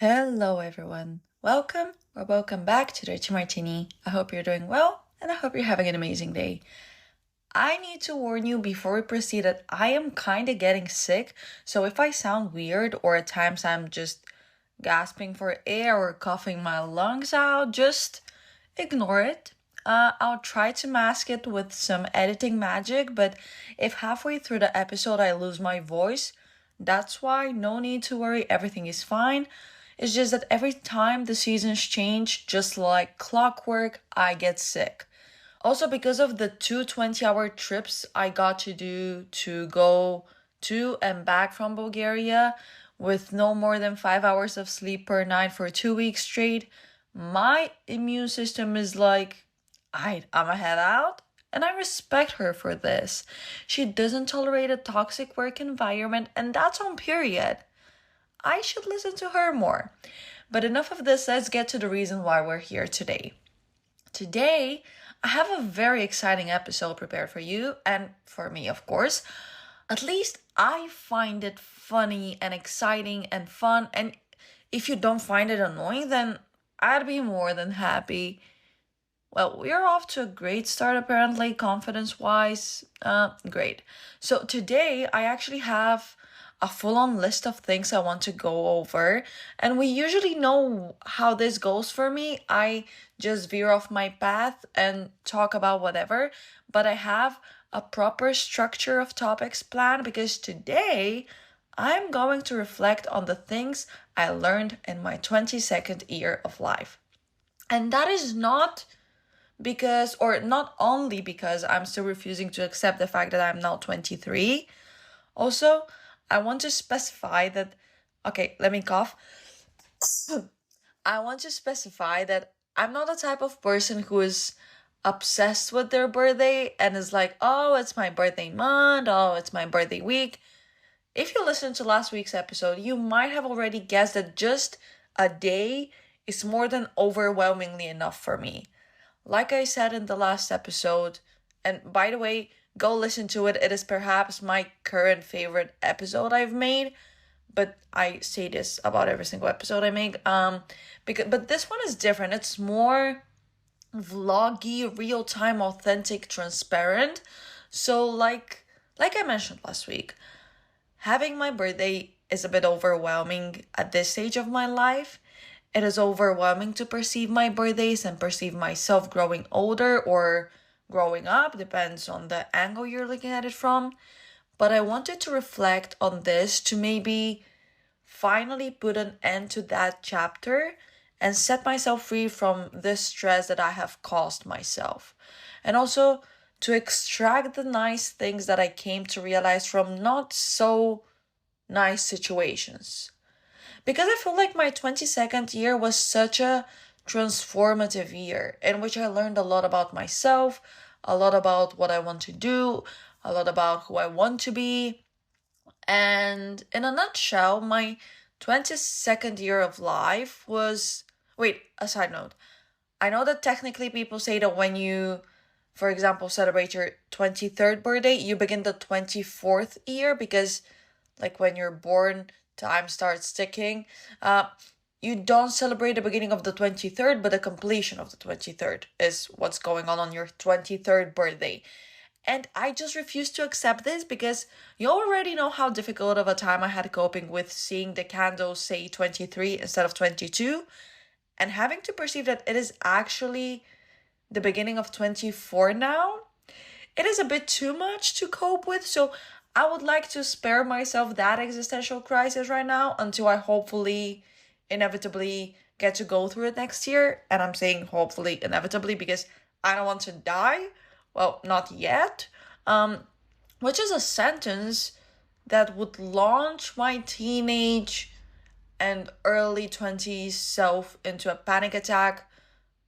Hello, everyone. Welcome or welcome back to Dirty Martini. I hope you're doing well and I hope you're having an amazing day. I need to warn you before we proceed that I am kind of getting sick, so if I sound weird or at times I'm just gasping for air or coughing my lungs out, just ignore it. I'll try to mask it with some editing magic, but if halfway through the episode I lose my voice, that's why. No need to worry, everything is fine. It's just that every time the seasons change, just like clockwork, I get sick. Also, because of the two 20-hour trips I got to do to go to and back from Bulgaria with no more than 5 hours of sleep per night for 2 weeks straight, my immune system is like, I'ma head out. And I respect her for this. She doesn't tolerate a toxic work environment, and that's on period. I should listen to her more. But enough of this, let's get to the reason why we're here today. Today, I have a very exciting episode prepared for you and for me, of course. At least I find it funny and exciting and fun. And if you don't find it annoying, then I'd be more than happy. Well, we're off to a great start, apparently, confidence wise. Great. So, today I actually have a full on list of things I want to go over. And we usually know how this goes for me. I just veer off my path and talk about whatever. But I have a proper structure of topics planned because today I'm going to reflect on the things I learned in my 22nd year of life. And that is not because, or not only because I'm still refusing to accept the fact that I'm now 23. Also, I want to specify that, okay, let me cough. I want to specify that I'm not the type of person who is obsessed with their birthday and is like, oh, it's my birthday month, oh, it's my birthday week. If you listened to last week's episode, you might have already guessed that just a day is more than overwhelmingly enough for me. Like I said in the last episode, and by the way, go listen to it. It is perhaps my current favorite episode I've made, but I say this about every single episode I make. But this one is different. It's more vloggy, real-time, authentic, transparent. So like I mentioned last week, having my birthday is a bit overwhelming at this stage of my life. It is overwhelming to perceive my birthdays and perceive myself growing older or growing up, depends on the angle you're looking at it from. But I wanted to reflect on this to maybe finally put an end to that chapter and set myself free from this stress that I have caused myself. And also to extract the nice things that I came to realize from not so nice situations. Because I feel like my 22nd year was such a transformative year in which I learned a lot about myself, a lot about what I want to do, a lot about who I want to be. And in a nutshell, my 22nd year of life was. Wait, a side note. I know that technically people say that when you, for example, celebrate your 23rd birthday, you begin the 24th year because, like, when you're born, time starts ticking. You don't celebrate the beginning of the 23rd, but the completion of the 23rd is what's going on your 23rd birthday. And I just refuse to accept this because you already know how difficult of a time I had coping with seeing the candles say 23 instead of 22 and having to perceive that it is actually the beginning of 24 now. It is a bit too much to cope with, so I would like to spare myself that existential crisis right now until I hopefully, inevitably get to go through it next year. And I'm saying hopefully, inevitably, because I don't want to die. Well, not yet. Which is a sentence that would launch my teenage and early 20s self into a panic attack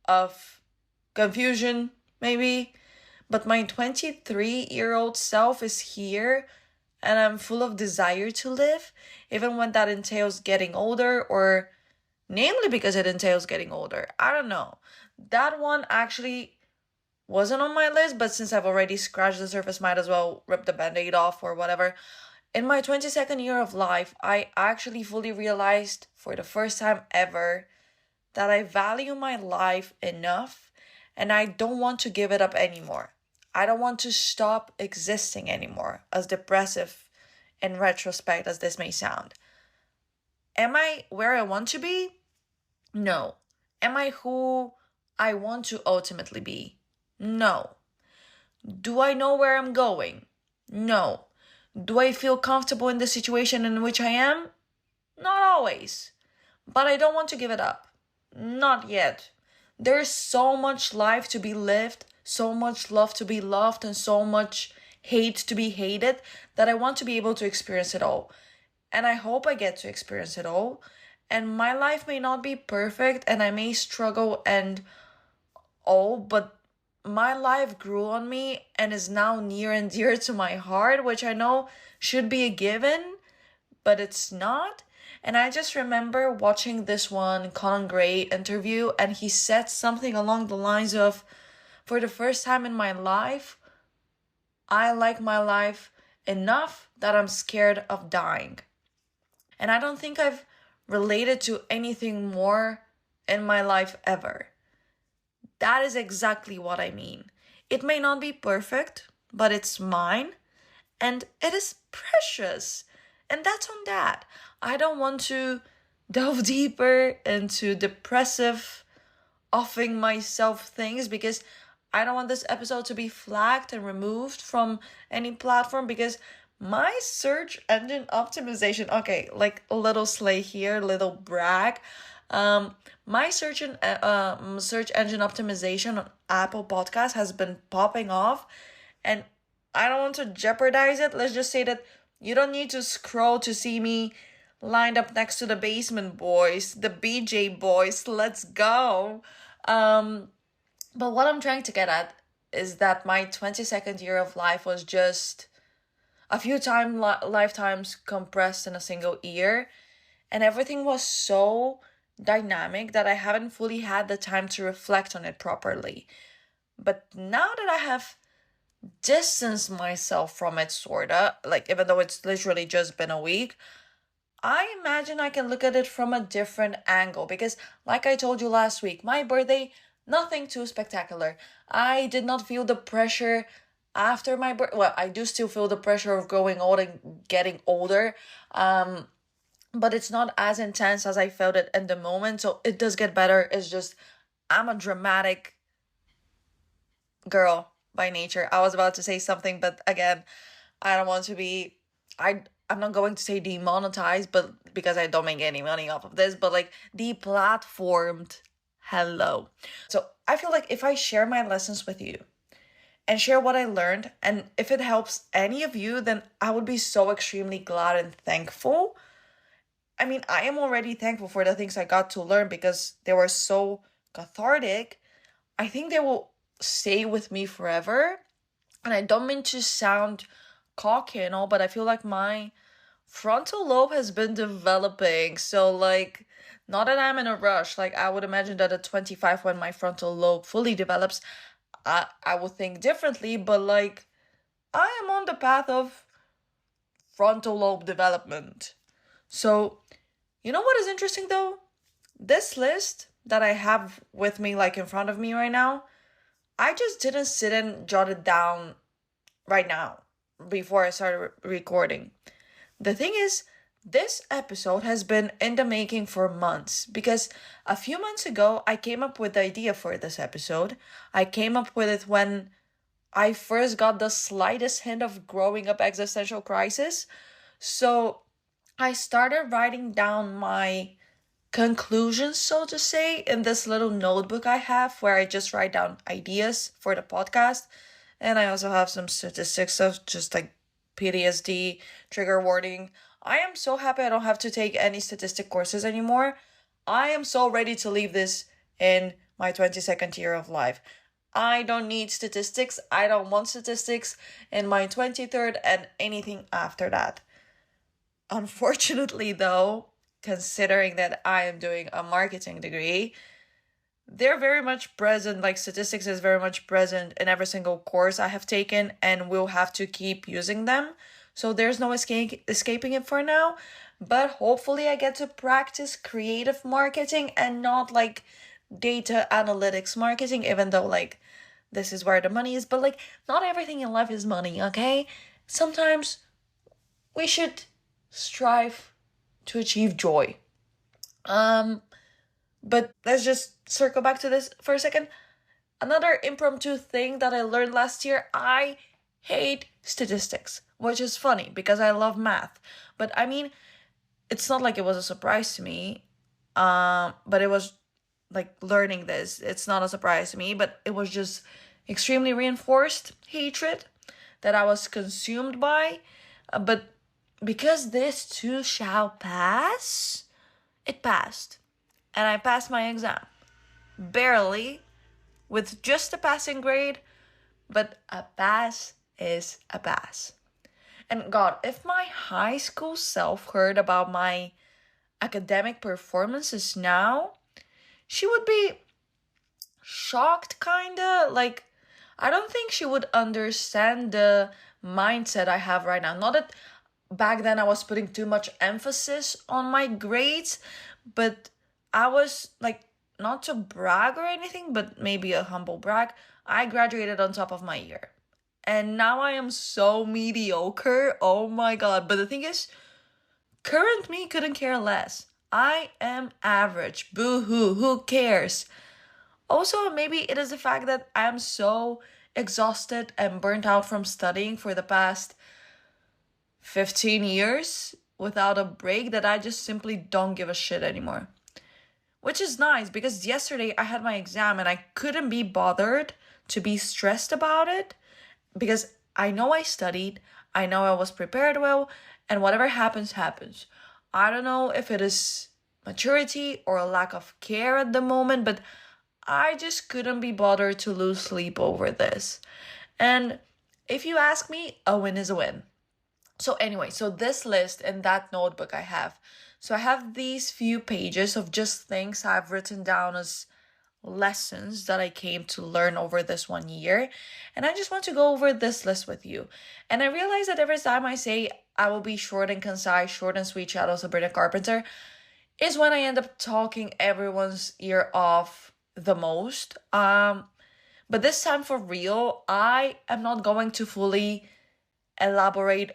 of confusion, maybe. But my 23-year-old self is here and I'm full of desire to live, even when that entails getting older, or namely because it entails getting older. I don't know. That one actually wasn't on my list, but since I've already scratched the surface, might as well rip the band-aid off or whatever. In my 22nd year of life, I actually fully realized for the first time ever that I value my life enough and I don't want to give it up anymore. I don't want to stop existing anymore, as depressive in retrospect as this may sound. Am I where I want to be? No. Am I who I want to ultimately be? No. Do I know where I'm going? No. Do I feel comfortable in the situation in which I am? Not always. But I don't want to give it up. Not yet. There's so much life to be lived, so much love to be loved, and so much hate to be hated that I want to be able to experience it all. And I hope I get to experience it all. And my life may not be perfect and I may struggle and all, but my life grew on me and is now near and dear to my heart, which I know should be a given, but it's not. And I just remember watching this one Colin Gray interview, and he said something along the lines of, for the first time in my life, I like my life enough that I'm scared of dying. And I don't think I've related to anything more in my life ever. That is exactly what I mean. It may not be perfect, but it's mine and it is precious. And that's on that. I don't want to delve deeper into depressive, offing myself things because I don't want this episode to be flagged and removed from any platform because my search engine optimization, okay, like a little slay here, little brag. My search engine optimization on Apple Podcast has been popping off, and I don't want to jeopardize it. Let's just say that you don't need to scroll to see me lined up next to the Basement Boys, the BJ Boys. Let's go. But what I'm trying to get at is that my 22nd year of life was just a few lifetimes compressed in a single year, and everything was so dynamic that I haven't fully had the time to reflect on it properly. But now that I have distanced myself from it, sorta, like even though it's literally just been a week, I imagine I can look at it from a different angle because, like I told you last week, my birthday, nothing too spectacular. I did not feel the pressure after my birthday. Well, I do still feel the pressure of growing old and getting older. But it's not as intense as I felt it in the moment. So it does get better. It's just, I'm a dramatic girl by nature. I was about to say something, but again, I don't want to be, I'm not going to say demonetized, but because I don't make any money off of this, but like deplatformed. Hello. So I feel like if I share my lessons with you and share what I learned, and if it helps any of you, then I would be so extremely glad and thankful. I mean, I am already thankful for the things I got to learn because they were so cathartic. I think they will stay with me forever. And I don't mean to sound cocky and all, but I feel like my frontal lobe has been developing. So, like, not that I'm in a rush. Like, I would imagine that at 25, when my frontal lobe fully develops, I will think differently. But, like, I am on the path of frontal lobe development. So, you know what is interesting though? This list that I have with me, like in front of me right now, I just didn't sit and jot it down right now before I started recording. The thing is, this episode has been in the making for months because a few months ago, I came up with the idea for this episode. I came up with it when I first got the slightest hint of growing up existential crisis. So I started writing down my conclusions, so to say, in this little notebook I have where I just write down ideas for the podcast. And I also have some statistics of just like PTSD, trigger warning. I am so happy I don't have to take any statistic courses anymore. I am so ready to leave this in my 22nd year of life. I don't need statistics. I don't want statistics in my 23rd and anything after that. Unfortunately, though, considering that I am doing a marketing degree, they're very much present, like statistics is very much present in every single course I have taken and will have to keep using them. So there's no escaping it for now. But hopefully I get to practice creative marketing and not like data analytics marketing, even though like this is where the money is. But like not everything in life is money, okay? Sometimes we should strive to achieve joy. But let's just circle back to this for a second. Another impromptu thing that I learned last year, I hate statistics, which is funny because I love math. But I mean, it's not like it was a surprise to me. But it was like learning this. It's not a surprise to me, but it was just extremely reinforced hatred that I was consumed by. But because this too shall pass, it passed. And I passed my exam. Barely, with just a passing grade, but a pass is a pass. And God, if my high school self heard about my academic performances now, she would be shocked, kinda. Like, I don't think she would understand the mindset I have right now. Not that back then I was putting too much emphasis on my grades, but I was like, not to brag or anything, but maybe a humble brag, I graduated on top of my year. And now I am so mediocre. Oh my God. But the thing is, current me couldn't care less. I am average. Boo hoo. Who cares? Also, maybe it is the fact that I am so exhausted and burnt out from studying for the past 15 years without a break that I just simply don't give a shit anymore. Which is nice because yesterday I had my exam and I couldn't be bothered to be stressed about it because I know I studied, I know I was prepared well, and whatever happens, happens. I don't know if it is maturity or a lack of care at the moment, but I just couldn't be bothered to lose sleep over this. And if you ask me, a win is a win. So anyway, so this list and that notebook I have. So I have these few pages of just things I've written down as lessons that I came to learn over this 1 year. And I just want to go over this list with you. And I realize that every time I say I will be short and concise, short and sweet, Shadow Sabrina Carpenter, is when I end up talking everyone's ear off the most. But this time for real, I am not going to fully elaborate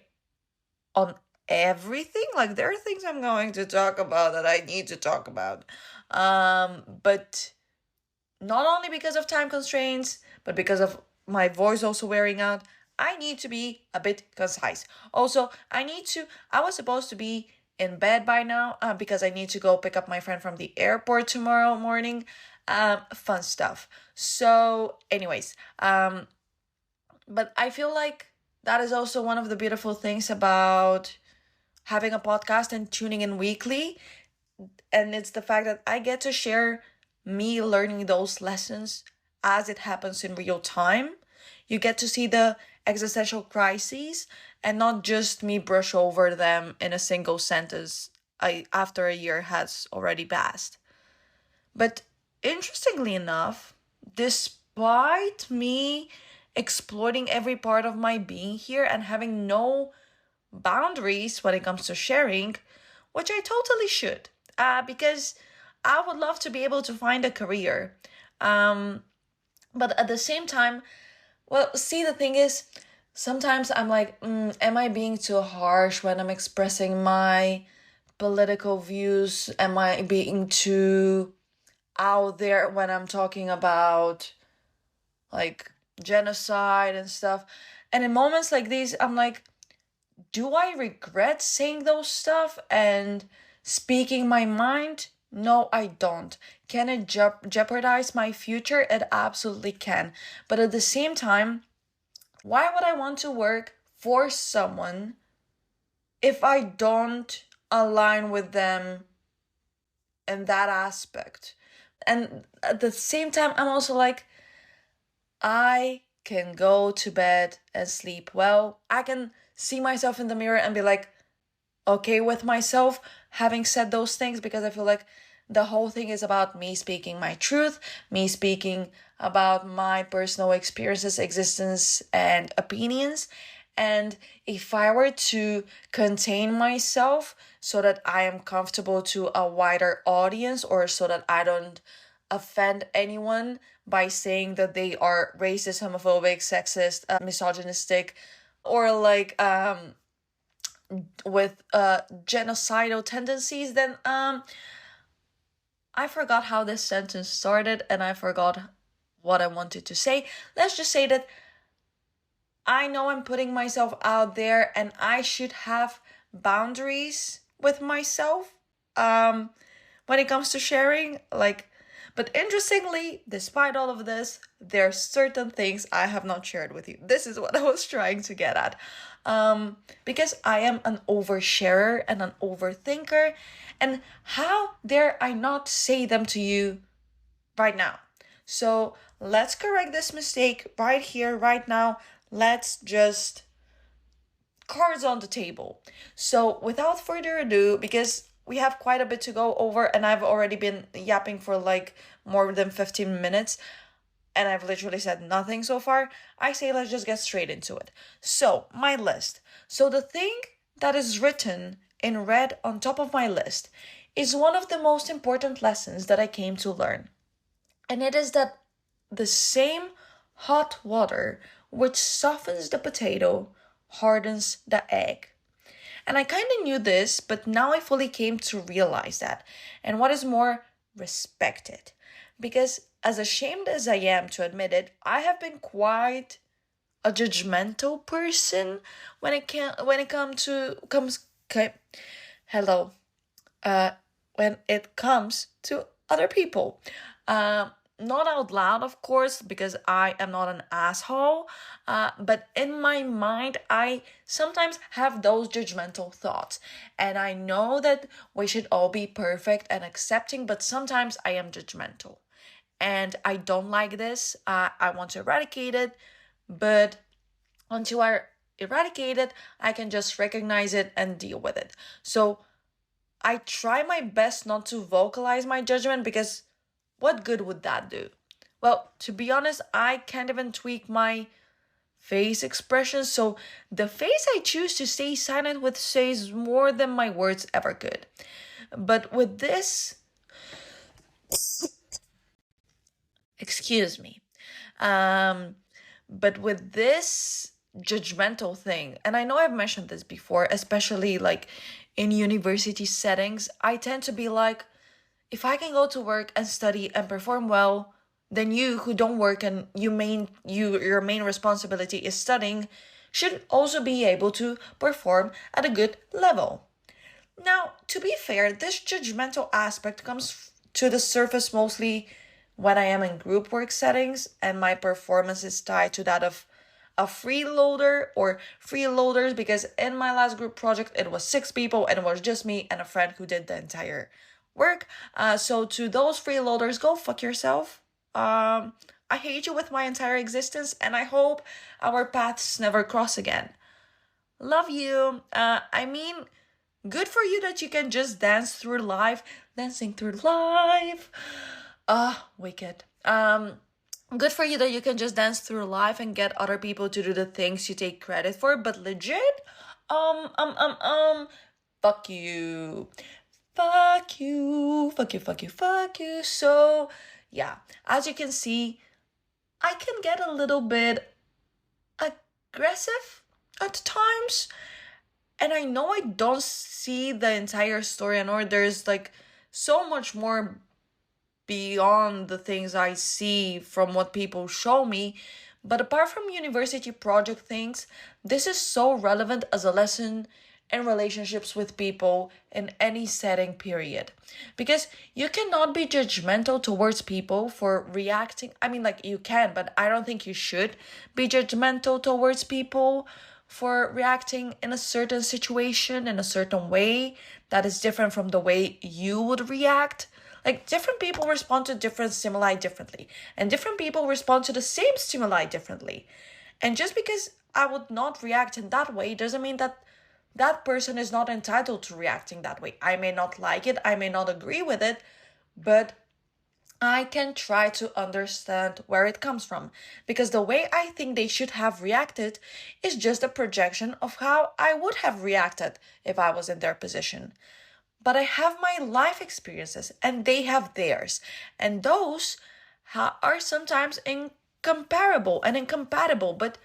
on everything. Like there are things I'm going to talk about that I need to talk about. But not only because of time constraints, but because of my voice also wearing out, I need to be a bit concise. Also, I was supposed to be in bed by now because I need to go pick up my friend from the airport tomorrow morning. Fun stuff. So anyways, but I feel like that is also one of the beautiful things about having a podcast and tuning in weekly. And it's the fact that I get to share me learning those lessons as it happens in real time. You get to see the existential crises and not just me brush over them in a single sentence after a year has already passed. But interestingly enough, despite me exploiting every part of my being here and having no boundaries when it comes to sharing, which I totally should, because I would love to be able to find a career. But at the same time, well, see, the thing is, sometimes I'm like, am I being too harsh when I'm expressing my political views? Am I being too out there when I'm talking about like genocide and stuff? And in moments like these, I'm like, do I regret saying those stuff and speaking my mind? No, I don't. Can it jeopardize my future? It absolutely can. But at the same time, why would I want to work for someone if I don't align with them in that aspect? And at the same time, I'm also like, I can go to bed and sleep well. I can see myself in the mirror and be like, okay with myself having said those things, because I feel like the whole thing is about me speaking my truth, me speaking about my personal experiences, existence, and opinions. And if I were to contain myself so that I am comfortable to a wider audience, or so that I don't offend anyone by saying that they are racist, homophobic, sexist, misogynistic, or like with genocidal tendencies, then I forgot how this sentence started and I forgot what I wanted to say. Let's just say that I know I'm putting myself out there and I should have boundaries with myself when it comes to sharing. But interestingly, despite all of this, there are certain things I have not shared with you. This is what I was trying to get at. Because I am an oversharer and an overthinker, and how dare I not say them to you right now? So let's correct this mistake right here, right now. Let's just cards on the table. So without further ado, because we have quite a bit to go over and I've already been yapping for like more than 15 minutes and I've literally said nothing so far, I say let's just get straight into it. So, my list. So the thing that is written in red on top of my list is one of the most important lessons that I came to learn. And it is that the same hot water which softens the potato hardens the egg. And I kind of knew this, but now I fully came to realize that. And what is more, respect it. Because as ashamed as I am to admit it, I have been quite a judgmental person when it comes to other people. Not out loud, of course, because I am not an asshole. But in my mind, I sometimes have those judgmental thoughts. And I know that we should all be perfect and accepting, but sometimes I am judgmental. And I don't like this. I want to eradicate it. But until I eradicate it, I can just recognize it and deal with it. So I try my best not to vocalize my judgment, because what good would that do? Well, to be honest, I can't even tweak my face expression, so the face I choose to stay silent with says more than my words ever could. But with this, excuse me, but with this judgmental thing, and I know I've mentioned this before, especially like in university settings, I tend to be like, if I can go to work and study and perform well, then you who don't work and your main responsibility is studying should also be able to perform at a good level. Now, to be fair, this judgmental aspect comes to the surface mostly when I am in group work settings and my performance is tied to that of a freeloader or freeloaders, because in my last group project it was 6 people and it was just me and a friend who did the entire work. So to those freeloaders, go fuck yourself. I hate you with my entire existence and I hope our paths never cross again. Love you. Good for you that you can just dance through life. Dancing through life. Wicked. Good for you that you can just dance through life and get other people to do the things you take credit for, but legit, fuck you. Fuck you, fuck you, fuck you, fuck you. So, yeah, as you can see, I can get a little bit aggressive at times. And I know I don't see the entire story. I know there's like so much more beyond the things I see from what people show me. But apart from university project things, this is so relevant as a lesson in relationships with people in any setting, period. Because you cannot be judgmental towards people for reacting. You can, but I don't think you should be judgmental towards people for reacting in a certain situation in a certain way that is different from the way you would react. Like, different people respond to different stimuli differently, and different people respond to the same stimuli differently. And just because I would not react in that way doesn't mean that that person is not entitled to reacting that way. I may not like it, I may not agree with it, but I can try to understand where it comes from, because the way I think they should have reacted is just a projection of how I would have reacted if I was in their position. But I have my life experiences and they have theirs, and those are sometimes incomparable and incompatible. But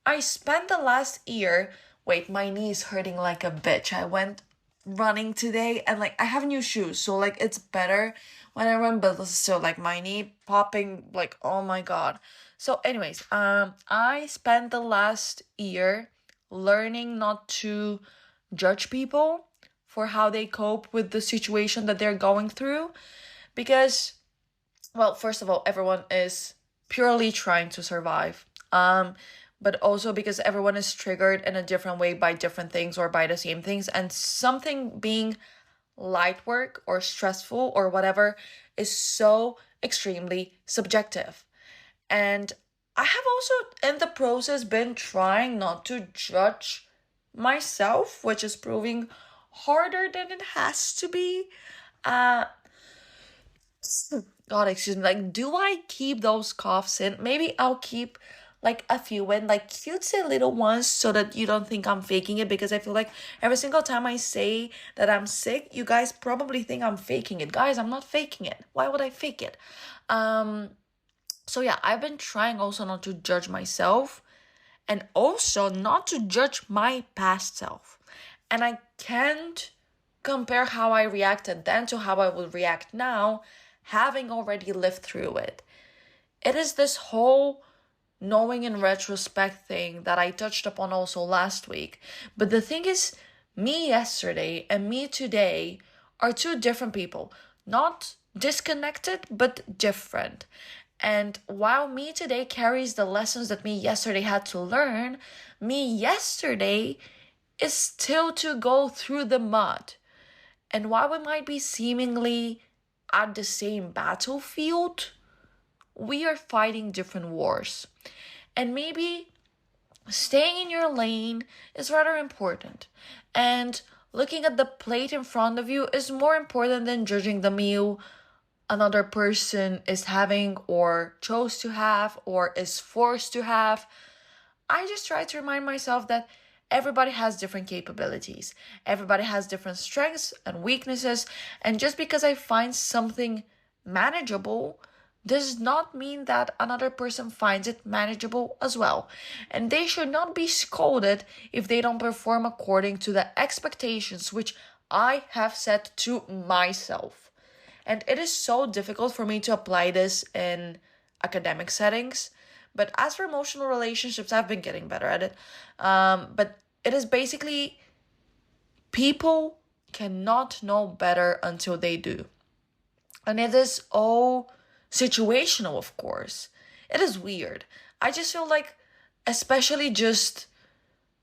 I spent the last year, wait, my knee's hurting like a bitch. I went running today and like I have new shoes, so like it's better when I run, but still like my knee popping, like oh my god. So anyways, I spent the last year learning not to judge people for how they cope with the situation that they're going through, because, well, first of all, everyone is purely trying to survive. But also because everyone is triggered in a different way by different things or by the same things, and something being light work or stressful or whatever is so extremely subjective. And I have also in the process been trying not to judge myself, which is proving harder than it has to be. Uh God, excuse me. Like, do I keep those coughs in? Maybe I'll keep like a few in, like cutesy little ones, so that you don't think I'm faking it. Because I feel like every single time I say that I'm sick, you guys probably think I'm faking it. Guys, I'm not faking it. Why would I fake it? Um, so yeah, I've been trying also not to judge myself, and also not to judge my past self. And I can't compare how I reacted then to how I would react now, having already lived through it. It is this whole knowing in retrospect thing that I touched upon also last week. But the thing is, me yesterday and me today are two different people. Not disconnected, but different. And while me today carries the lessons that me yesterday had to learn, me yesterday is still to go through the mud. And while we might be seemingly at the same battlefield, we are fighting different wars. And maybe staying in your lane is rather important. And looking at the plate in front of you is more important than judging the meal another person is having or chose to have or is forced to have. I just try to remind myself that everybody has different capabilities. Everybody has different strengths and weaknesses. And just because I find something manageable does not mean that another person finds it manageable as well. And they should not be scolded if they don't perform according to the expectations which I have set to myself. And it is so difficult for me to apply this in academic settings. But as for emotional relationships, I've been getting better at it. But it is basically, people cannot know better until they do. And it is all situational, of course. It is weird. I just feel like, especially just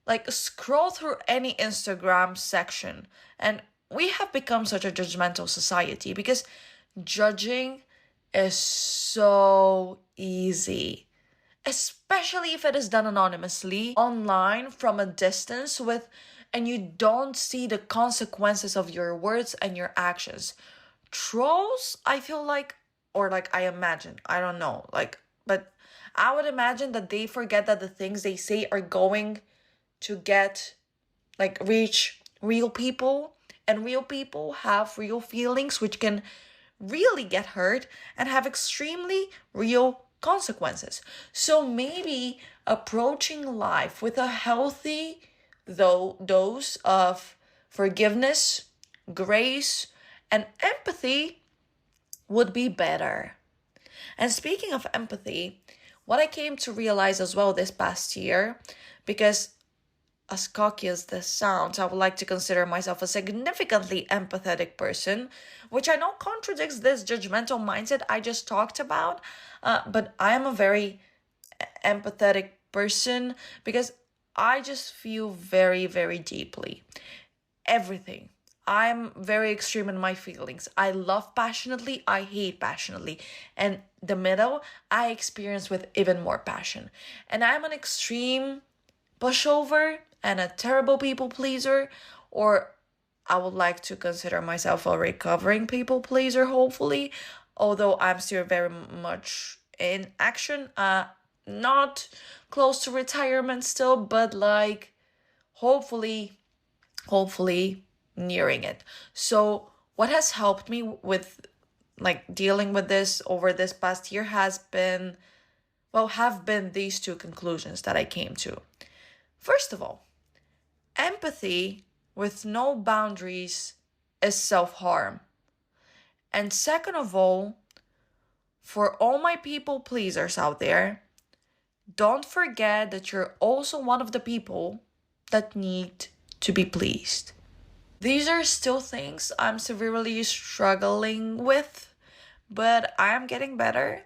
like scroll through any Instagram section, and we have become such a judgmental society because judging is so easy, especially if it is done anonymously online from a distance with, and you don't see the consequences of your words and your actions. Trolls, I feel like, or like I imagine, I don't know, like, but I would imagine that they forget that the things they say are going to get, like, reach real people, and real people have real feelings which can really get hurt and have extremely real consequences. So maybe approaching life with a healthy dose of forgiveness, grace, and empathy would be better. And speaking of empathy, what I came to realize as well this past year, because as cocky as this sounds, I would like to consider myself a significantly empathetic person, which I know contradicts this judgmental mindset I just talked about. But I am a very empathetic person because I just feel very, very deeply. Everything. I'm very extreme in my feelings. I love passionately, I hate passionately. And the middle, I experience with even more passion. And I'm an extreme pushover and a terrible people pleaser, or I would like to consider myself a recovering people pleaser, hopefully. although I'm still very much in action, not close to retirement still, but like hopefully nearing it. So what has helped me with like dealing with this over this past year have been these two conclusions that I came to. First of all, empathy with no boundaries is self-harm. And second of all, for all my people pleasers out there, don't forget that you're also one of the people that need to be pleased. These are still things I'm severely struggling with, but I am getting better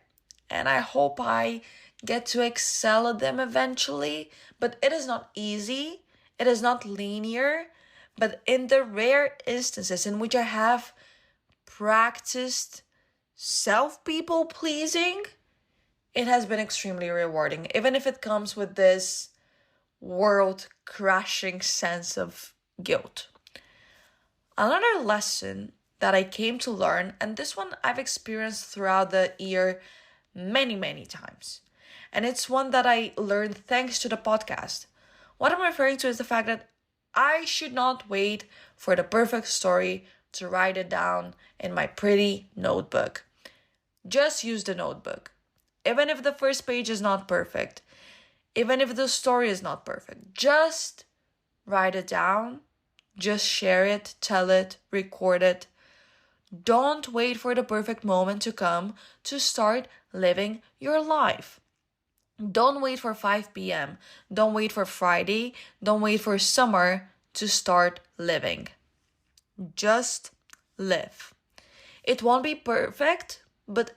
and I hope I get to excel at them eventually. But it is not easy, it is not linear, but in the rare instances in which I have practiced self-people pleasing, it has been extremely rewarding, even if it comes with this world crashing sense of guilt. Another lesson that I came to learn, and this one I've experienced throughout the year many times, and it's one that I learned thanks to the podcast. What I'm referring to is the fact that I should not wait for the perfect story to write it down in my pretty notebook. Just use the notebook. Even if the first page is not perfect, even if the story is not perfect, just write it down, just share it, tell it, record it. Don't wait for the perfect moment to come to start living your life. Don't wait for 5 p.m. Don't wait for Friday. Don't wait for summer to start living. Just live. It won't be perfect, but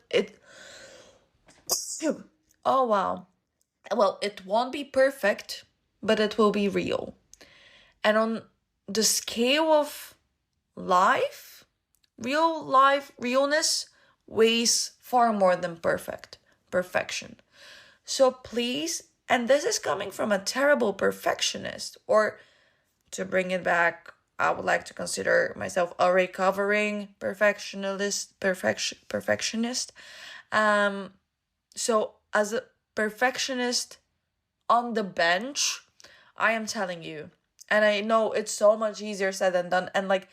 oh wow. Well, it won't be perfect, but it will be real. And on the scale of life, real life, realness weighs far more than perfection. So please, and this is coming from a terrible perfectionist, or to bring it back, I would like to consider myself a recovering perfectionist. So as a perfectionist on the bench, I am telling you, and I know it's so much easier said than done, and like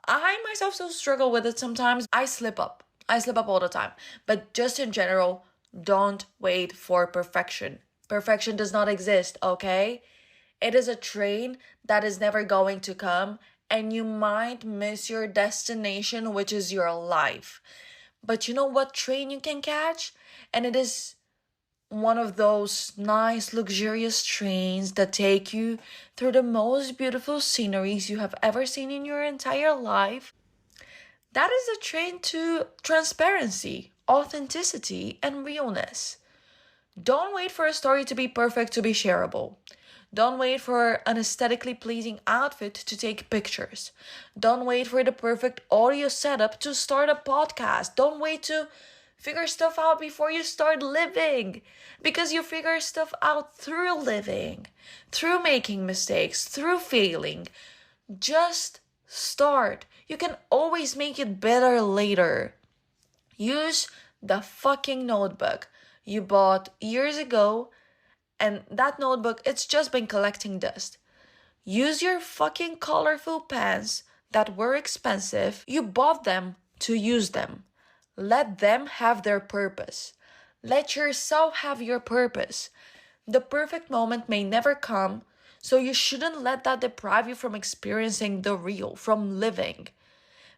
I myself still struggle with it sometimes. I slip up all the time, but just in general, don't wait for perfection. Perfection does not exist, okay? It is a train that is never going to come, and you might miss your destination, which is your life. But you know what train you can catch? And it is one of those nice, luxurious trains that take you through the most beautiful sceneries you have ever seen in your entire life. That is a train to transparency, authenticity, and realness. Don't wait for a story to be perfect to be shareable. Don't wait for an aesthetically pleasing outfit to take pictures. Don't wait for the perfect audio setup to start a podcast. Don't wait to figure stuff out before you start living. Because you figure stuff out through living, through making mistakes, through failing. Just start. You can always make it better later. Use the fucking notebook you bought years ago, and that notebook, it's just been collecting dust. Use your fucking colorful pens that were expensive. You bought them to use them. Let them have their purpose. Let yourself have your purpose. The perfect moment may never come, so you shouldn't let that deprive you from experiencing the real, from living.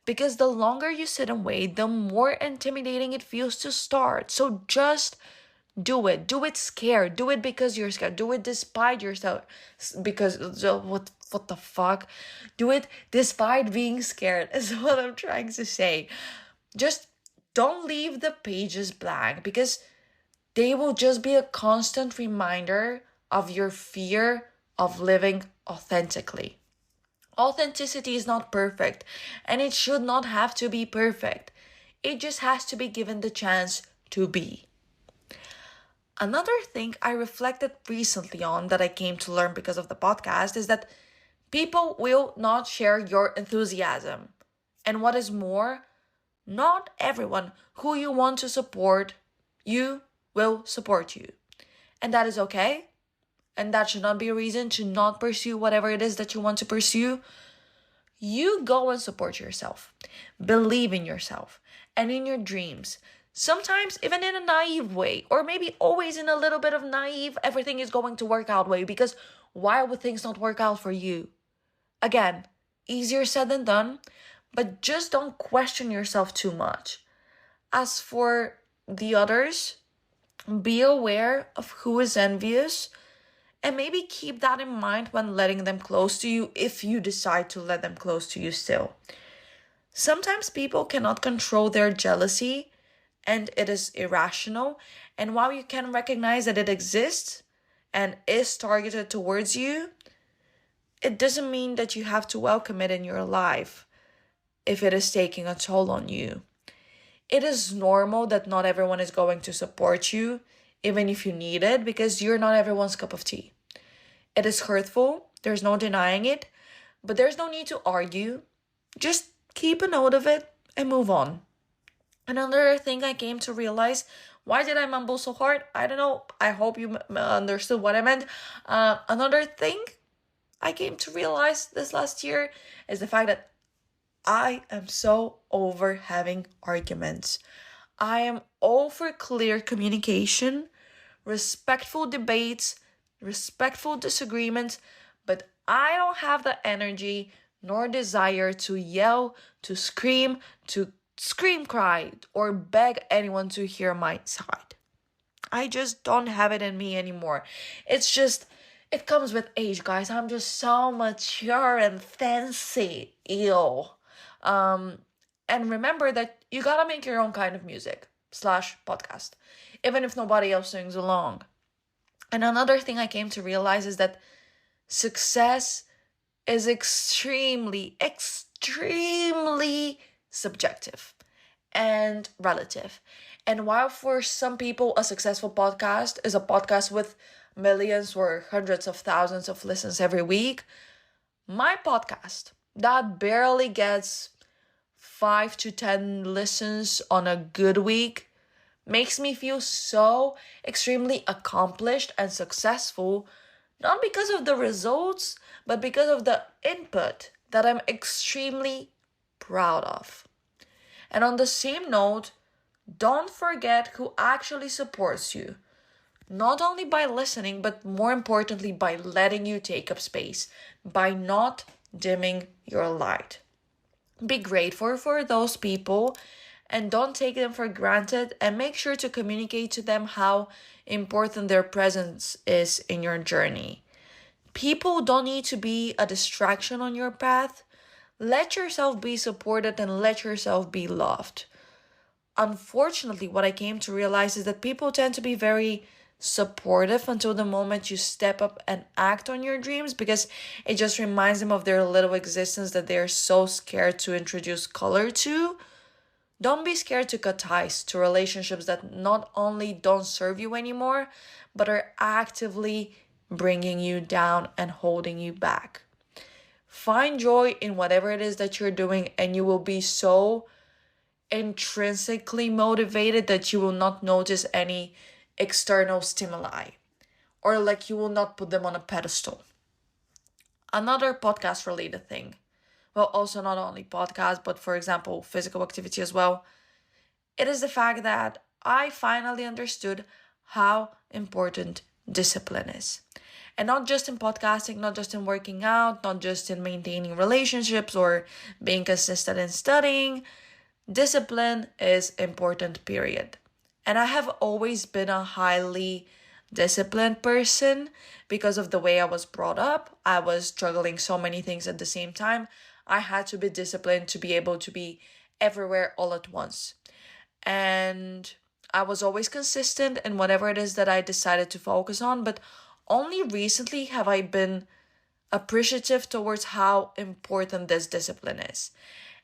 Because the longer you sit and wait, the more intimidating it feels to start. So just do it. Do it scared. Do it because you're scared. Do it despite yourself. Because what the fuck? Do it despite being scared is what I'm trying to say. Just don't leave the pages blank, because they will just be a constant reminder of your fear of living authentically. Authenticity is not perfect, and it should not have to be perfect. It just has to be given the chance to be. Another thing I reflected recently on that I came to learn because of the podcast is that people will not share your enthusiasm. And what is more, Not everyone who you want to support you will support you. And that is okay. And that should not be a reason to not pursue whatever it is that you want to pursue. You go and support yourself. Believe in yourself and in your dreams. Sometimes even in a naive way, or maybe always in a little bit of naive, everything is going to work out way, because why would things not work out for you? Again, easier said than done, but just don't question yourself too much. As for the others, be aware of who is envious, and maybe keep that in mind when letting them close to you, if you decide to let them close to you still. Sometimes people cannot control their jealousy and it is irrational. And while you can recognize that it exists and is targeted towards you, it doesn't mean that you have to welcome it in your life if it is taking a toll on you. It is normal that not everyone is going to support you, even if you need it, because you're not everyone's cup of tea. It is hurtful, there's no denying it, but there's no need to argue. Just keep a note of it and move on. Another thing I came to realize, why did I mumble so hard? I don't know. I hope you understood what I meant. Another thing I came to realize this last year is the fact that I am so over having arguments. I am all for clear communication, respectful debates, respectful disagreements, but I don't have the energy nor desire to yell, to scream cry, or beg anyone to hear my side. I just don't have it in me anymore. It comes with age, guys. I'm just so mature and fancy. Ew. And remember that you gotta make your own kind of music / podcast, even if nobody else sings along. And another thing I came to realize is that success is extremely subjective and relative. And while for some people a successful podcast is a podcast with millions or hundreds of thousands of listens every week, my podcast that barely gets 5 to 10 listens on a good week makes me feel so extremely accomplished and successful, not because of the results, but because of the input that I'm extremely proud of. And on the same note, don't forget who actually supports you. Not only by listening, but more importantly, by letting you take up space, by not dimming your light. Be grateful for those people and don't take them for granted, and make sure to communicate to them how important their presence is in your journey. People don't need to be a distraction on your path. Let yourself be supported and let yourself be loved. Unfortunately, what I came to realize is that people tend to be very supportive until the moment you step up and act on your dreams, because it just reminds them of their little existence that they're so scared to introduce color to. Don't be scared to cut ties to relationships that not only don't serve you anymore, but are actively bringing you down and holding you back. Find joy in whatever it is that you're doing, and you will be so intrinsically motivated that you will not notice any external stimuli, or like you will not put them on a pedestal. Another podcast related thing, well, also not only podcast, but for example, physical activity as well, it is the fact that I finally understood how important discipline is. And not just in podcasting, not just in working out, not just in maintaining relationships or being consistent in studying. Discipline is important, period. And I have always been a highly disciplined person because of the way I was brought up. I was juggling so many things at the same time. I had to be disciplined to be able to be everywhere all at once. And I was always consistent in whatever it is that I decided to focus on, but only recently have I been appreciative towards how important this discipline is.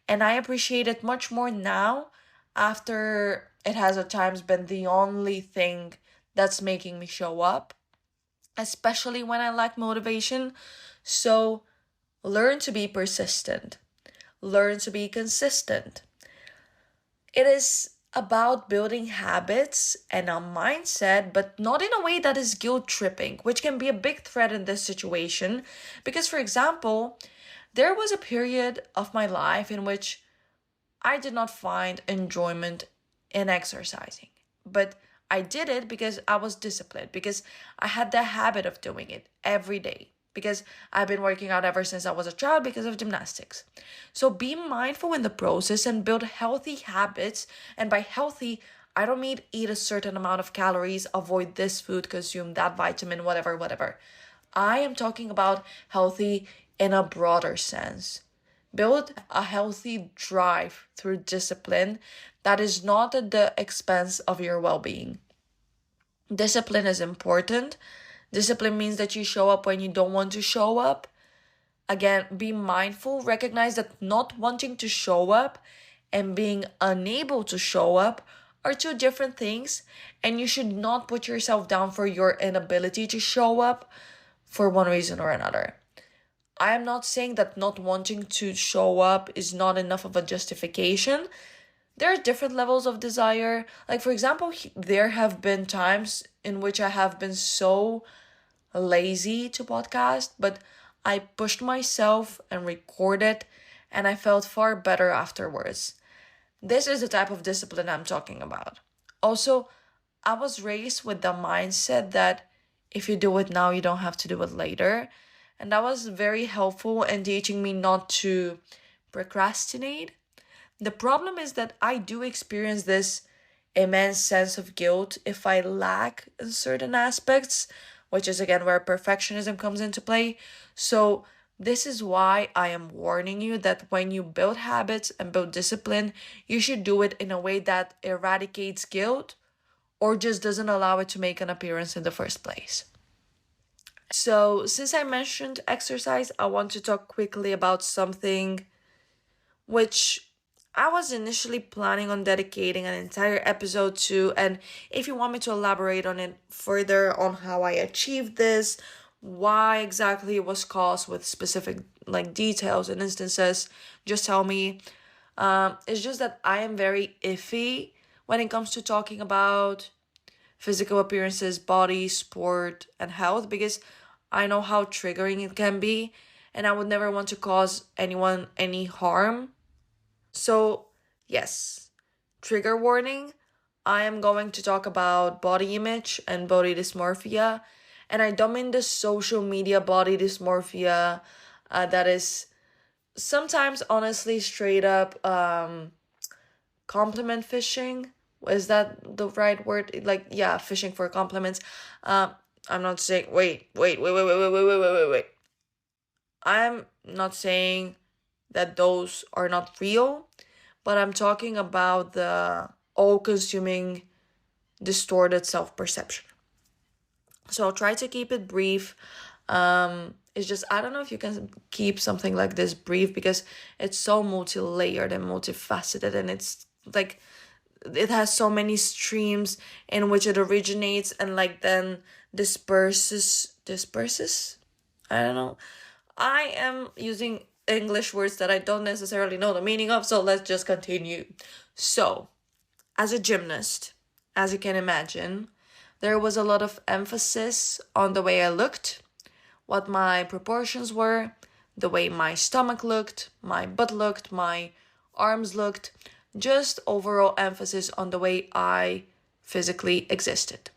And I appreciate it much more now, after it has at times been the only thing that's making me show up, especially when I lack motivation. So learn to be persistent. Learn to be consistent. It is about building habits and a mindset, but not in a way that is guilt tripping, which can be a big threat in this situation. Because, for example, there was a period of my life in which I did not find enjoyment in exercising, but I did it because I was disciplined, because I had the habit of doing it every day, because I've been working out ever since I was a child because of gymnastics. So be mindful in the process and build healthy habits. And by healthy, I don't mean eat a certain amount of calories, avoid this food, consume that vitamin, whatever, whatever. I am talking about healthy in a broader sense. Build a healthy drive through discipline that is not at the expense of your well being. Discipline is important. Discipline means that you show up when you don't want to show up. Again, be mindful, recognize that not wanting to show up and being unable to show up are two different things, and you should not put yourself down for your inability to show up for one reason or another. I am not saying that not wanting to show up is not enough of a justification. There are different levels of desire. Like, for example, there have been times in which I have been so lazy to podcast, but I pushed myself and recorded, and I felt far better afterwards. This is the type of discipline I'm talking about. Also, I was raised with the mindset that if you do it now, you don't have to do it later. And that was very helpful in teaching me not to procrastinate. The problem is that I do experience this immense sense of guilt if I lack in certain aspects, which is again where perfectionism comes into play. So, this is why I am warning you that when you build habits and build discipline, you should do it in a way that eradicates guilt or just doesn't allow it to make an appearance in the first place. So, since I mentioned exercise, I want to talk quickly about something which I was initially planning on dedicating an entire episode to. And if you want me to elaborate on it further on how I achieved this, why exactly it was caused with specific like details and instances, just tell me. It's just that I am very iffy when it comes to talking about physical appearances, body, sport, and health, because I know how triggering it can be, and I would never want to cause anyone any harm. So, yes, trigger warning. I am going to talk about body image and body dysmorphia. And I don't mean the social media body dysmorphia that is sometimes honestly straight up compliment fishing. Is that the right word? Like, yeah, fishing for compliments. I'm not saying, wait. I'm not saying that those are not real, but I'm talking about the all consuming, distorted self perception. So I'll try to keep it brief. It's just, I don't know if you can keep something like this brief because it's so multi layered and multifaceted, and it's like it has so many streams in which it originates and like then disperses. I don't know. I am using English words that I don't necessarily know the meaning of, so let's just continue. So, as a gymnast, as you can imagine, there was a lot of emphasis on the way I looked, what my proportions were, the way my stomach looked, my butt looked, my arms looked, just overall emphasis on the way I physically existed.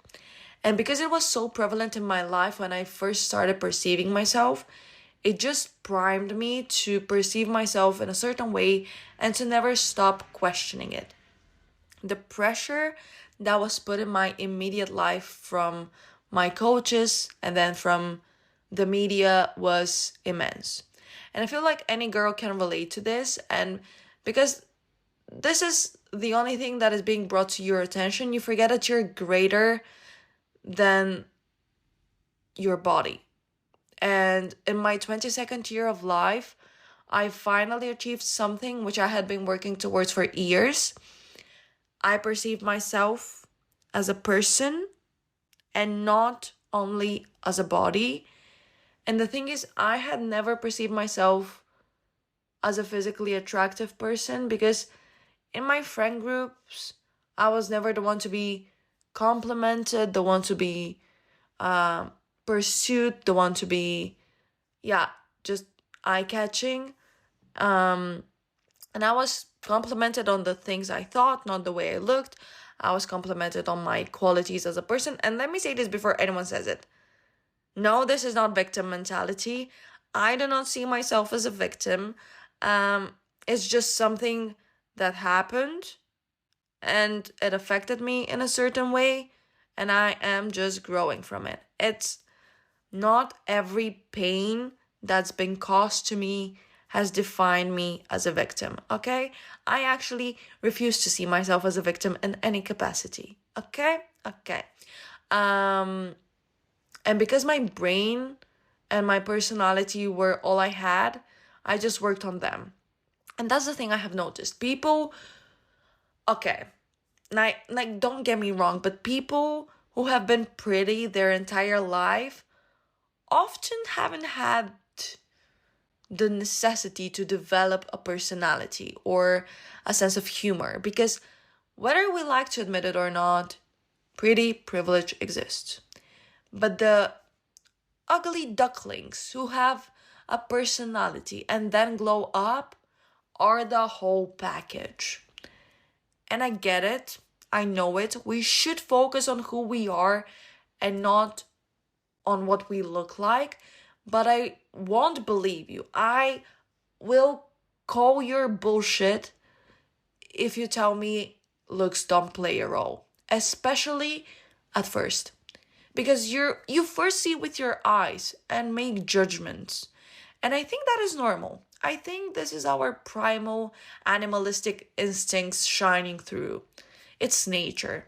And because it was so prevalent in my life when I first started perceiving myself, it just primed me to perceive myself in a certain way and to never stop questioning it. The pressure that was put in my immediate life from my coaches and then from the media was immense. And I feel like any girl can relate to this. And because this is the only thing that is being brought to your attention, you forget that you're greater than your body. And in my 22nd year of life, I finally achieved something which I had been working towards for years. I perceived myself as a person and not only as a body. And the thing is, I had never perceived myself as a physically attractive person because in my friend groups, I was never the one to be complimented, the one to be uh, pursued, the one to be, yeah, just eye-catching. Um, and I was complimented on the things I thought, not the way I looked. I was complimented on my qualities as a person. And let me say this before anyone says it. No, this is not victim mentality. I do not see myself as a victim. It's just something that happened and it affected me in a certain way, and I am just growing from it. It's not every pain that's been caused to me has defined me as a victim, okay? I actually refuse to see myself as a victim in any capacity, okay? Okay. And because my brain and my personality were all I had, I just worked on them. And that's the thing I have noticed. People, okay, like don't get me wrong, but people who have been pretty their entire life often haven't had the necessity to develop a personality or a sense of humor, because whether we like to admit it or not, pretty privilege exists. But the ugly ducklings who have a personality and then glow up are the whole package. And I get it, I know it. We should focus on who we are and not on what we look like. But I won't believe you. I will call your bullshit if you tell me looks don't play a role, especially at first. Because you first see with your eyes and make judgments. And I think that is normal. I think this is our primal animalistic instincts shining through. It's nature.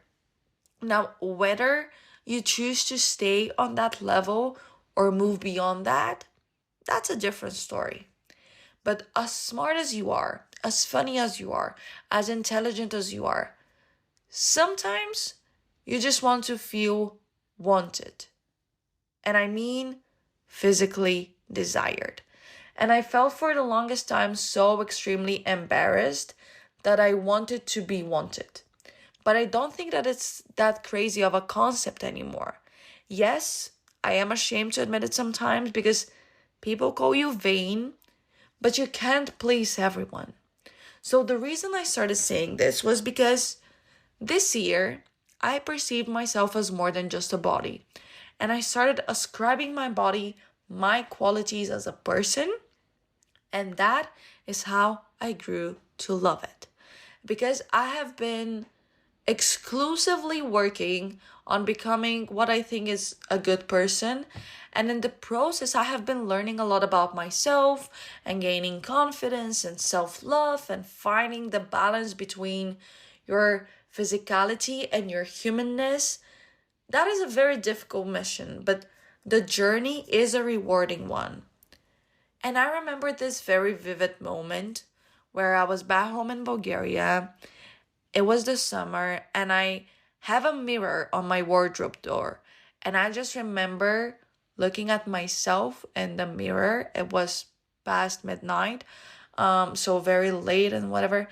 Now, whether you choose to stay on that level or move beyond that, that's a different story. But as smart as you are, as funny as you are, as intelligent as you are, sometimes you just want to feel wanted. And I mean physically desired. And I felt for the longest time so extremely embarrassed that I wanted to be wanted. But I don't think that it's that crazy of a concept anymore. Yes, I am ashamed to admit it sometimes because people call you vain, but you can't please everyone. So the reason I started saying this was because this year I perceived myself as more than just a body. And I started ascribing my body my qualities as a person, and that is how I grew to love it. Because I have been exclusively working on becoming what I think is a good person. And in the process, I have been learning a lot about myself and gaining confidence and self love and finding the balance between your physicality and your humanness. That is a very difficult mission, but the journey is a rewarding one. And I remember this very vivid moment where I was back home in Bulgaria. It was the summer, and I have a mirror on my wardrobe door. And I just remember looking at myself in the mirror. It was past midnight, so very late and whatever.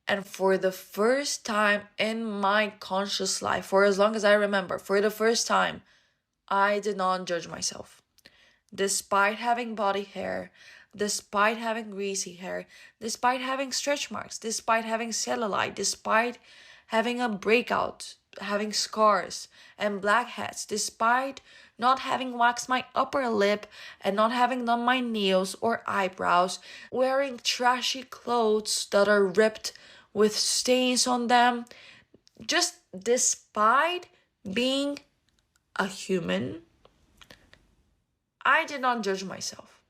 And for the first time in my conscious life, for as long as I remember, for the first time, I did not judge myself. Despite having body hair, despite having greasy hair, despite having stretch marks, despite having cellulite, despite having a breakout, having scars and blackheads, despite not having waxed my upper lip and not having done my nails or eyebrows, wearing trashy clothes that are ripped with stains on them, just despite being a human, I did not judge myself.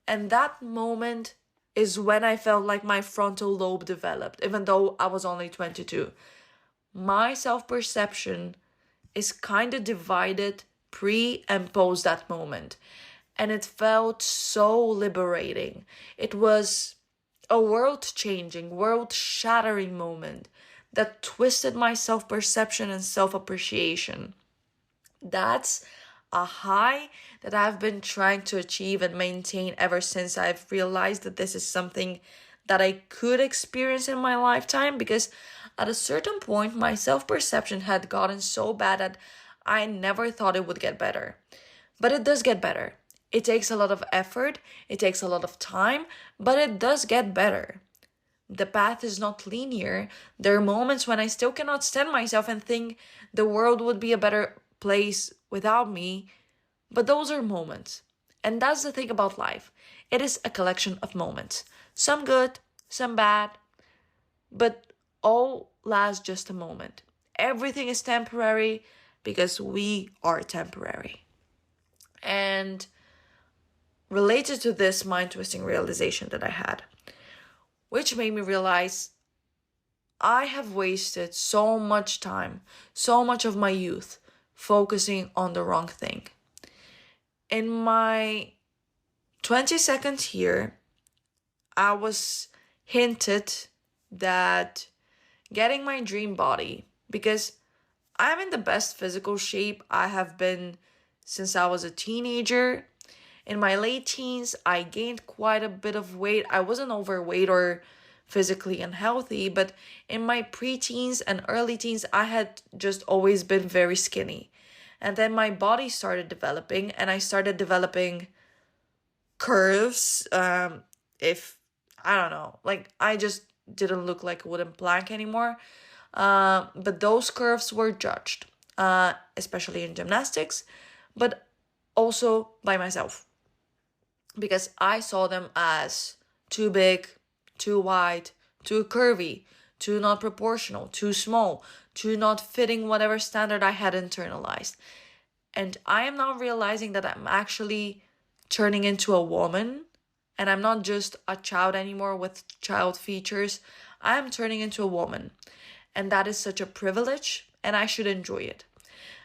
And that moment is when I felt like my frontal lobe developed, even though I was only 22. My self-perception is kind of divided pre and post that moment. And it felt so liberating. It was a world-changing, world-shattering moment that twisted my self-perception and self-appreciation. That's a high that I've been trying to achieve and maintain ever since I've realized that this is something that I could experience in my lifetime, because at a certain point, my self-perception had gotten so bad that I never thought it would get better. But it does get better. It takes a lot of effort, it takes a lot of time, but it does get better. The path is not linear. There are moments when I still cannot stand myself and think the world would be a better place without me, but those are moments. And that's the thing about life. It is a collection of moments. Some good, some bad, but all last just a moment. Everything is temporary because we are temporary. And related to this mind twisting realization that I had, which made me realize I have wasted so much time, so much of my youth, focusing on the wrong thing. In my 22nd year, I was hinted that getting my dream body, because I'm in the best physical shape I have been since I was a teenager. In my late teens, I gained quite a bit of weight. I wasn't overweight or physically unhealthy, but in my preteens and early teens, I had just always been very skinny. And then my body started developing, and I started developing curves. If I don't know, like I just didn't look like a wooden plank anymore. But those curves were judged, especially in gymnastics, but also by myself, because I saw them as too big, too wide, too curvy, too not proportional, too small, too not fitting whatever standard I had internalized. And I am now realizing that I'm actually turning into a woman, and I'm not just a child anymore with child features. I am turning into a woman, and that is such a privilege, and I should enjoy it.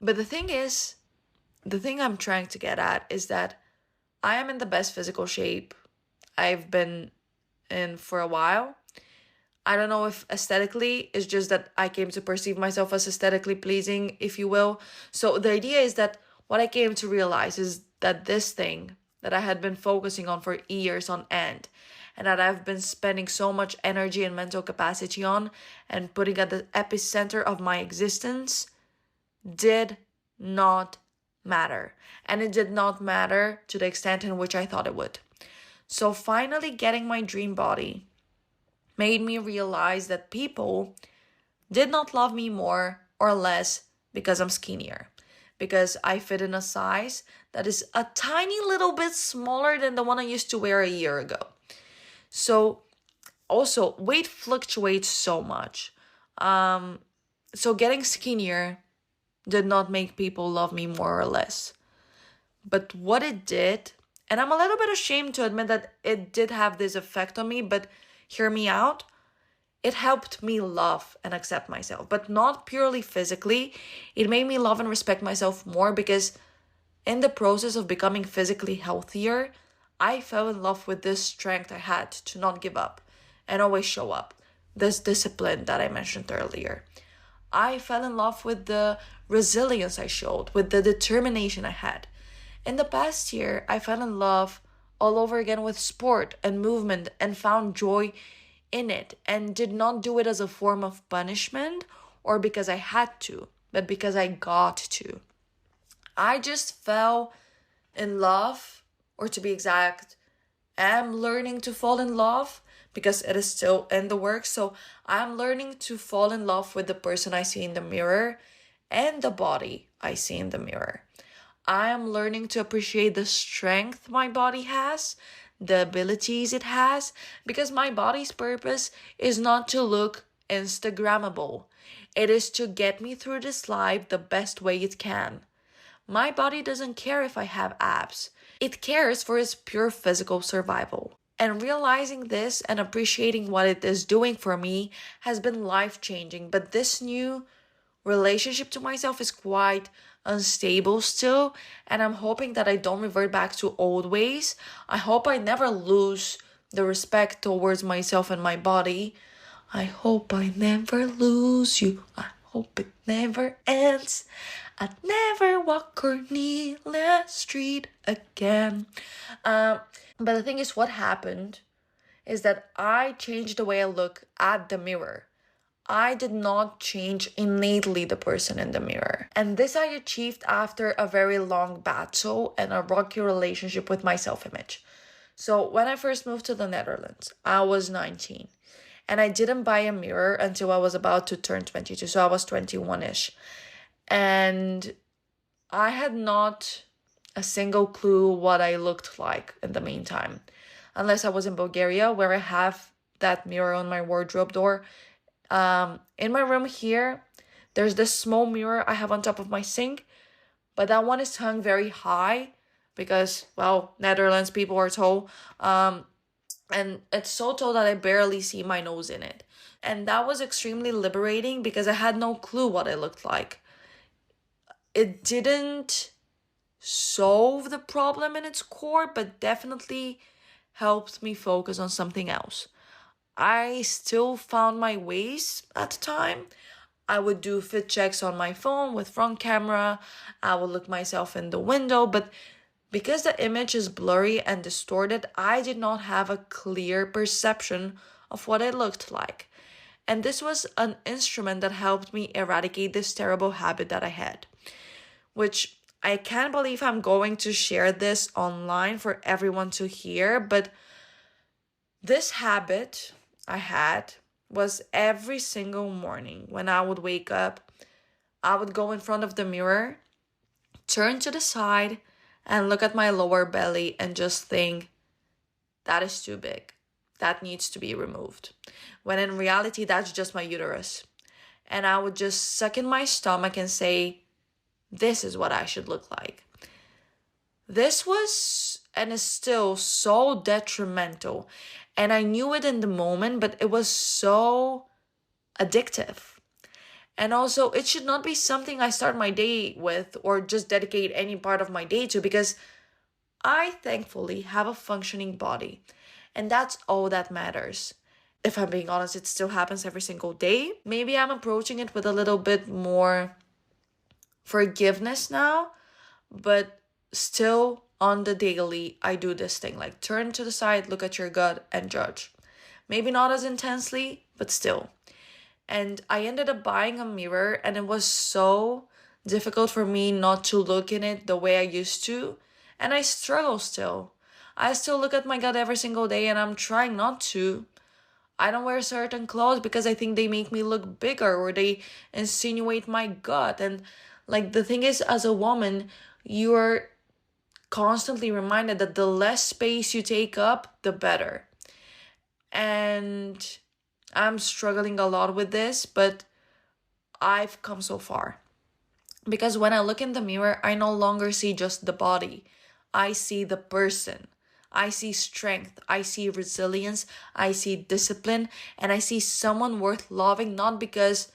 But the thing I'm trying to get at is that I am in the best physical shape I've been in for a while. I don't know if aesthetically, it's just that I came to perceive myself as aesthetically pleasing, if you will. So the idea is that what I came to realize is that this thing that I had been focusing on for years on end, and that I've been spending so much energy and mental capacity on and putting at the epicenter of my existence, did not matter. And it did not matter to the extent in which I thought it would. So finally getting my dream body made me realize that people did not love me more or less because I'm skinnier, because I fit in a size that is a tiny little bit smaller than the one I used to wear a year ago. So also weight fluctuates so much. So getting skinnier did not make people love me more or less. But what it did, and I'm a little bit ashamed to admit that it did have this effect on me, but hear me out. It helped me love and accept myself, but not purely physically. It made me love and respect myself more, because in the process of becoming physically healthier, I fell in love with this strength I had to not give up and always show up. This discipline that I mentioned earlier. I fell in love with the resilience I showed, with the determination I had. In the past year, I fell in love all over again with sport and movement and found joy in it, and did not do it as a form of punishment or because I had to, but because I got to. I just fell in love, or to be exact, am learning to fall in love, because it is still in the works. So I'm learning to fall in love with the person I see in the mirror and the body I see in the mirror. I am learning to appreciate the strength my body has, the abilities it has, because my body's purpose is not to look Instagrammable. It is to get me through this life the best way it can. My body doesn't care if I have abs. It cares for its pure physical survival. And realizing this and appreciating what it is doing for me has been life-changing. But this new relationship to myself is quite unstable still, and I'm hoping that I don't revert back to old ways. I hope I never lose the respect towards myself and my body. I hope I never lose you. I hope it never ends. I'd never walk Cornelia Street again. But the thing is, what happened is that I changed the way I look at the mirror. I did not change innately the person in the mirror. And this I achieved after a very long battle and a rocky relationship with my self image. So, when I first moved to the Netherlands, I was 19. And I didn't buy a mirror until I was about to turn 22. So, I was 21 ish. And I had not a single clue what I looked like in the meantime. Unless I was in Bulgaria, where I have that mirror on my wardrobe door. In my room here, there's this small mirror I have on top of my sink, but that one is hung very high because, well, Netherlands people are tall. And it's so tall that I barely see my nose in it. And that was extremely liberating because I had no clue what it looked like. It didn't solve the problem in its core, but definitely helped me focus on something else. I still found my ways at the time. I would do fit checks on my phone with front camera. I would look myself in the window, but because the image is blurry and distorted, I did not have a clear perception of what it looked like. And this was an instrument that helped me eradicate this terrible habit that I had, which I can't believe I'm going to share this online for everyone to hear, but this habit I had was every single morning when I would wake up, I would go in front of the mirror, turn to the side, and look at my lower belly and just think, that is too big. That needs to be removed. When in reality, that's just my uterus. And I would just suck in my stomach and say, this is what I should look like. This was and is still so detrimental. And I knew it in the moment, but it was so addictive. And also, it should not be something I start my day with or just dedicate any part of my day to, because I thankfully have a functioning body. And that's all that matters. If I'm being honest, it still happens every single day. Maybe I'm approaching it with a little bit more forgiveness now, but still on the daily, I do this thing like turn to the side, look at your gut, and judge. Maybe not as intensely, but still. And I ended up buying a mirror, and it was so difficult for me not to look in it the way I used to. And I struggle still. I still look at my gut every single day, and I'm trying not to. I don't wear certain clothes because I think they make me look bigger or they insinuate my gut. And like the thing is, as a woman, you're constantly reminded that the less space you take up, the better. And I'm struggling a lot with this, but I've come so far. Because when I look in the mirror, I no longer see just the body. I see the person. I see strength. I see resilience. I see discipline. And I see someone worth loving, not because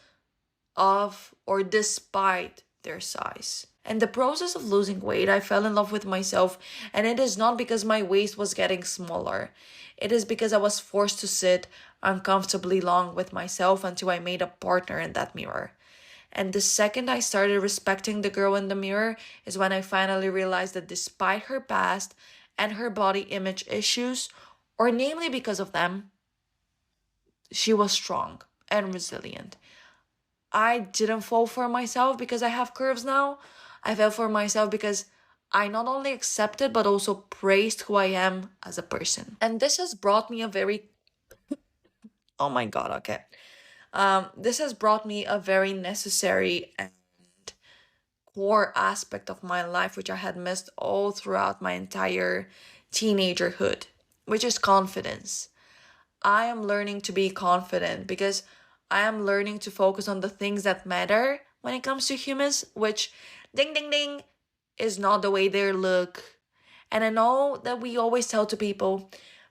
of or despite their size. And the process of losing weight, I fell in love with myself, and it is not because my waist was getting smaller. It is because I was forced to sit uncomfortably long with myself until I made a partner in that mirror. And the second I started respecting the girl in the mirror is when I finally realized that despite her past and her body image issues, or namely because of them, she was strong and resilient. I didn't fall for myself because I have curves now. I fell for myself because I not only accepted but also praised who I am as a person. And this has brought me a very oh my god, okay. This has brought me a very necessary and core aspect of my life, which I had missed all throughout my entire teenagerhood, which is confidence. I am learning to be confident because I am learning to focus on the things that matter when it comes to humans, which, ding ding ding, is not the way they look. And I know that we always tell to people,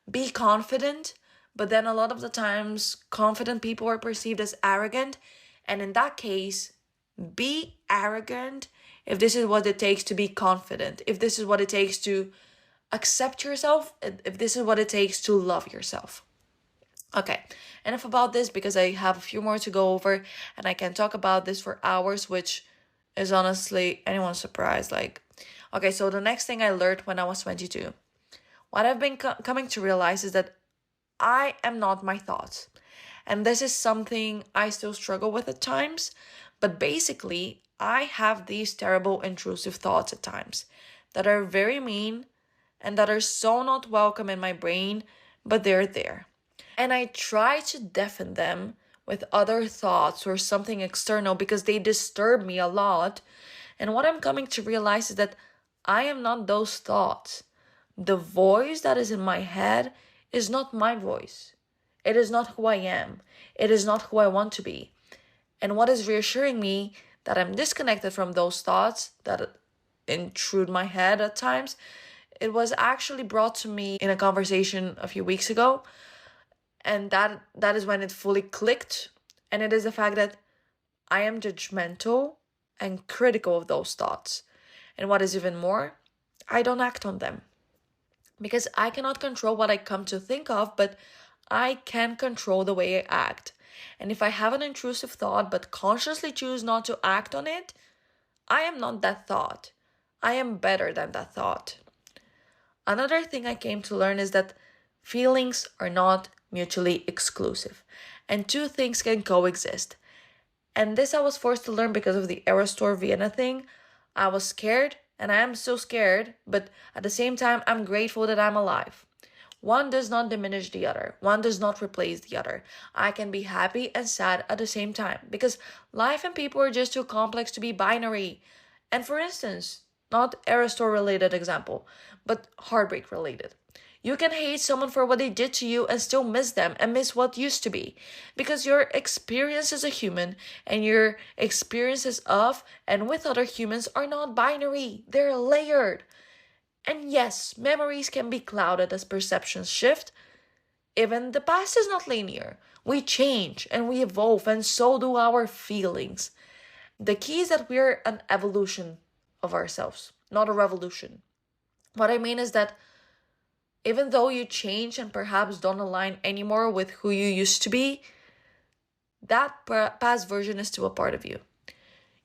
be confident, but then a lot of the times, confident people are perceived as arrogant. And in that case, be arrogant if this is what it takes to be confident, if this is what it takes to accept yourself, if this is what it takes to love yourself. Okay, enough about this because I have a few more to go over and I can talk about this for hours, which is honestly anyone's surprise. Okay, so the next thing I learned when I was 22, what I've been coming to realize is that I am not my thoughts. And this is something I still struggle with at times. But basically, I have these terrible intrusive thoughts at times that are very mean and that are so not welcome in my brain, but they're there. And I try to deafen them with other thoughts or something external because they disturb me a lot. And what I'm coming to realize is that I am not those thoughts. The voice that is in my head is not my voice. It is not who I am. It is not who I want to be. And what is reassuring me that I'm disconnected from those thoughts that intrude my head at times, it was actually brought to me in a conversation a few weeks ago. And that is when it fully clicked. And it is the fact that I am judgmental and critical of those thoughts. And what is even more, I don't act on them. Because I cannot control what I come to think of, but I can control the way I act. And if I have an intrusive thought but consciously choose not to act on it, I am not that thought. I am better than that thought. Another thing I came to learn is that feelings are not mutually exclusive, and two things can coexist. And this I was forced to learn because of the Aerostore Vienna thing. I was scared, and I am still scared, but at the same time, I'm grateful that I'm alive. One does not diminish the other. One does not replace the other. I can be happy and sad at the same time because life and people are just too complex to be binary. And for instance, not Aerostore related example, but heartbreak related. You can hate someone for what they did to you and still miss them and miss what used to be. Because your experience as a human and your experiences of and with other humans are not binary. They're layered. And yes, memories can be clouded as perceptions shift. Even the past is not linear. We change and we evolve, and so do our feelings. The key is that we're an evolution of ourselves, not a revolution. What I mean is that even though you change and perhaps don't align anymore with who you used to be, that past version is still a part of you.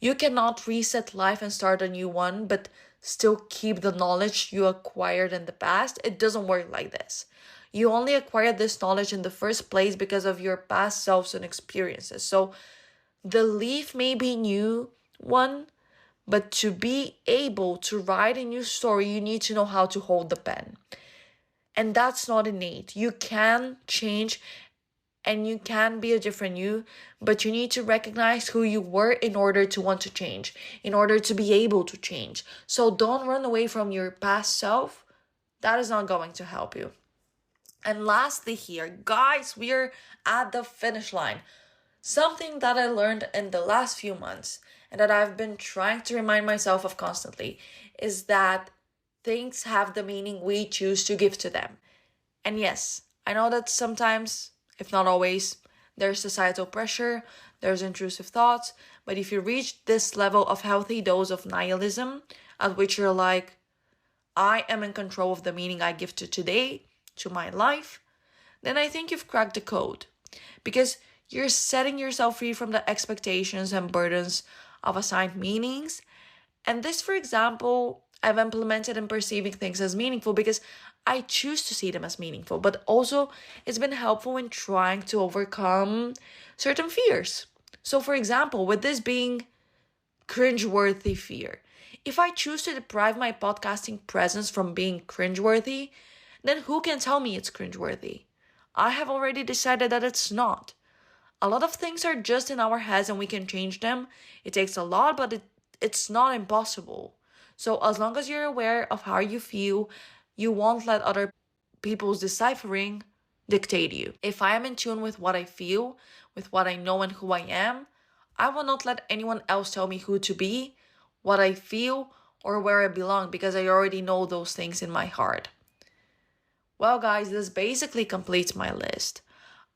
You cannot reset life and start a new one, but still keep the knowledge you acquired in the past. It doesn't work like this. You only acquired this knowledge in the first place because of your past selves and experiences. So the leaf may be new one, but to be able to write a new story, you need to know how to hold the pen. And that's not innate. You can change and you can be a different you, but you need to recognize who you were in order to want to change, in order to be able to change. So don't run away from your past self. That is not going to help you. And lastly here, guys, we're at the finish line. Something that I learned in the last few months and that I've been trying to remind myself of constantly is that things have the meaning we choose to give to them. And yes, I know that sometimes, if not always, there's societal pressure, there's intrusive thoughts, but if you reach this level of healthy dose of nihilism, at which you're like, I am in control of the meaning I give to today, to my life, then I think you've cracked the code. Because you're setting yourself free from the expectations and burdens of assigned meanings. And this, for example, I've implemented in perceiving things as meaningful because I choose to see them as meaningful, but also it's been helpful in trying to overcome certain fears. So, for example, with this being cringeworthy fear, if I choose to deprive my podcasting presence from being cringeworthy, then who can tell me it's cringeworthy? I have already decided that it's not. A lot of things are just in our heads and we can change them. It takes a lot, but it's not impossible. So as long as you're aware of how you feel, you won't let other people's deciphering dictate you. If I am in tune with what I feel, with what I know and who I am, I will not let anyone else tell me who to be, what I feel, or where I belong because I already know those things in my heart. Well, guys, this basically completes my list.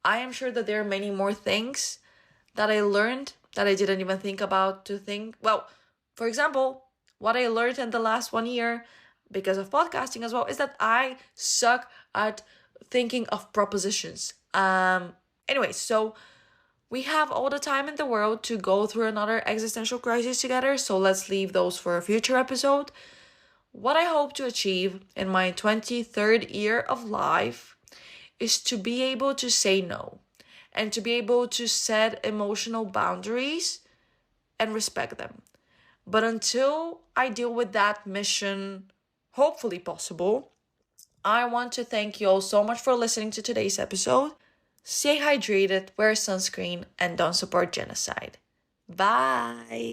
I am sure that there are many more things that I learned that I didn't even think about to think. Well, for example, what I learned in the last 1 year because of podcasting as well is that I suck at thinking of propositions. Anyway, so we have all the time in the world to go through another existential crisis together, so let's leave those for a future episode. What I hope to achieve in my 23rd year of life is to be able to say no and to be able to set emotional boundaries and respect them. But until I deal with that mission, hopefully possible, I want to thank you all so much for listening to today's episode. Stay hydrated, wear sunscreen, and don't support genocide. Bye.